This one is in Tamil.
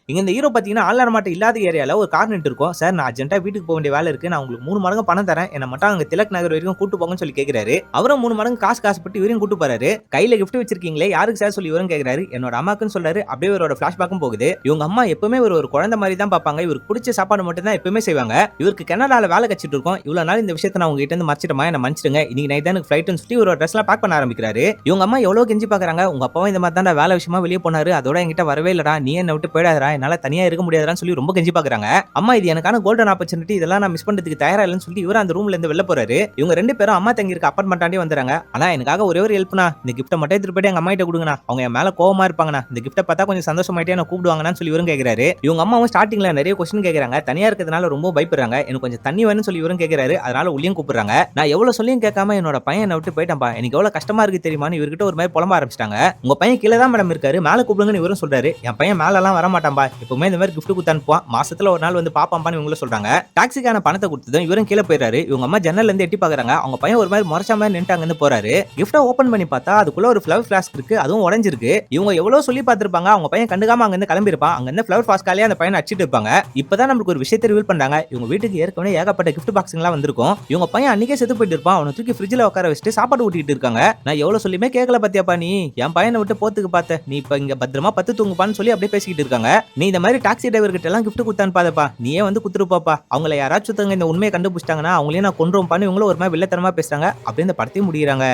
இங்க இந்த ஹீரோ பாத்தீங்கன்னா ஆள் மாட்ட இல்லாத ஏரியால ஒரு கார் நின்று இருக்கும். சார் நான் அர்ஜென்ட்டா வீட்டுக்கு போக வேண்டிய வேலை இருக்கு. நான் உங்களுக்கு 3 மடங்கு பணம் தரேன். என்ன மட்டும் அங்க திலக் நகர் வரைக்கும் கூட்டு போங்கன்னு சொல்லி கேக்குறாரு. அவரும் 3 மடங்கு காசுப்பட்டு இவரையும் கூட்டு போறாரு. கையில கிஃப்ட் வச்சிருக்கீங்களே யாருக்கு சார் சொல்லி இவரும் கேக்குறாரு. என்னோட அம்மாக்குன்னு சொல்றாரு. அப்படியே இவரோட பிளாஷ்பேக்கும் போகுது. இவங்க அம்மா எப்பவுமே ஒரு குழந்தை மாதிரி தான் பாப்பாங்க. இவருக்கு பிடிச்ச சாப்பாடு மட்டும் தான் எப்பவுமே செய்வாங்க. இவருக்கு கனடால வேலை கச்சிட்டு இருக்கோம். இவ்வளவு நாள் இந்த விஷயத்தை நான் உங்ககிட்ட இருந்து மறைச்சிட்டமா, என்ன மன்னிச்சிடுங்க. இன்னைக்கு நைட் தான் எனக்கு ஃளைட்னு சொல்லி ஒரு ட்ரெஸ்லாம் பேக் பண்ண ஆரம்பிக்கிறாரு. இவங்க அம்மா எவ்வளவு கெஞ்சி பாக்குறாங்க. உங்க அப்பாவும் இந்த மாதிரி தான் வேலை விஷயமா வெளியே போனாரு. அதோட என்கிட்ட வரவே இல்லடா. நீ என்ன விட்டு போயிடாதடா. என்னால தனியா இருக்க முடியாதுன்னு சொல்லி ரொம்ப கெஞ்சி பாக்குறாங்க. அம்மா இது எனக்கான கோல்டன் ஆப்பர்ச்சுனிட்டி. இதெல்லாம் நான் மிஸ் பண்றதுக்கு தயாரா இல்லைன்னு சொல்லி இவர் அந்த ரூம்ல இருந்து வெளில போறாரு. இவங்க ரெண்டு பேரும் அம்மா தங்கி இருக்க அபார்ட்மெண்டாண்டே வந்துறாங்க. ஆனா எனக்காக ஒரே ஒரு ஹெல்ப்னா, இந்த கிஃப்ட்டை மட்டும் எடுத்துட்டு போய் எங்க அம்மா கிட்ட கொடுங்கண்ணா. அவங்க என் மேல கோவமா இருப்பாங்கண்ணா. இந்த கிஃப்ட்டை பார்த்தா கொஞ்சம் சந்தோஷமாயிட்டே என்ன கூப்பிடுவாங்கன்னு சொல்லி இவரும் கேக்குறாரு. இவங்க அம்மாவும் ஸ்டார்டிங்ல நிறைய क्वेश्चन கேக்குறாங்க. தனியா இருக்கிறதுனால ரொம்ப பயப்படுறாங்க. எனக்கு கொஞ்சம் தண்ணி வேணும்னு சொல்லி இவரும் கேக்குறாரு. அதனால உள்ளியும் கூப்பிடுறாங்க. நான் எவ்வளவு சொல்லியும் கேட்காம என்னோட பையன் என்ன விட்டு போயிட்டான்பா. எனக்கு எவ்வளவு கஷ்டமா இருக்கு தெரியுமான்னு இவர்கிட்ட ஒரு மாதிரி புலம்ப ஆரம்பிச்சிட்டாங்க. உங்க பையன் கீழே தான் மேடம் இருக்காரு. மேல கூப்பிடுங்கன்னு இவரும் சொல்றாரு. என் பையன் மேல எல்லாம் வர மாட்டான்பா. எப்பவுமே இந்த மாதிரி கிஃப்ட் குத்து அனுப்புவான். மாசத்துல ஒரு நாள் வந்து பாப்பாம்பான்னு இவங்களும் சொல்றாங்க. டாக்ஸிக்கான பணத்தை கொடுத்ததும் இவரும் கீழே போயிறாரு. இவங்க அம்மா ஜன்னல்ல இருந்து எட்டி பாக்குறாங்க. அவங்க பையன் ஒரு மாதிரி முறைச்ச மாதிரி நின்னுட்டாங்க இருந்து போறாரு. கிஃப்ட்டை ஓபன் பண்ணி பார்த்தா அதுக்குள்ள ஒரு ஃப்ளவர் ஃபிளாஸ்க் இருக்கு. அதுவும் உடைஞ்சிருக்கு. இவங்க எவ்வளவு சொல்லி பார்த்திருப்பாங்க. அவங்க பையன் கண்டுக்காம அங்க இருந்து கிளம்பி இருப்பான். அங்க இருந்து ஃப்ளவர் ஃபிளாஸ்காலே அந்த பையனை அடிச்சிட்டு இருப்பாங்க. இப்பதான் நமக்கு ஒரு விஷயத்தை ரிவீல் பண்றாங்க. இவங்க வீட்டுக்கு ஏற்கனவே ஏகப்பட்ட கிஃப்ட் பாக்ஸ்லாம் வந்திருக்கும். இவங்க பையன் அன்னைக்கே செத்து போயிட்டு இருப்பான். அவனை தூக்கி ஃப்ரிட்ஜ்ல உட்கார வச்சுட்டு சாப்பாடு ஊட்டிட்டு இருக்காங்க. நான் எவ்வளவு சொல்லியுமே கேட்கல பாத்தியாப்பா நீ. என் பையனை விட்டு போத்துக்கு பார்த்த. நீ இப்ப இங்க பத்திரமா பத்து தூங்குப்பான்னு சொல்லி அப்படியே பேசிக்கிட்டு இருக்காங்க. நீ இந்த மாதிரி டாக்ஸி டிரைவர் கிட்ட எல்லாம் கிஃப்ட் குத்தான்னு பாதப்பா. நீயே வந்து குத்துருப்பாப்பா. அவங்கள யாராச்சும் இந்த உண்மையை கண்டுபிடிச்சிட்டாங்கன்னா அவங்களையும் நான் கொன்றும்பான்னு இவங்களும் ஒரு மாதிரி வில்லத்தனமா பேசுறாங்க. அப்படியே இந்த படத்தையும் முடிகிறாங்க.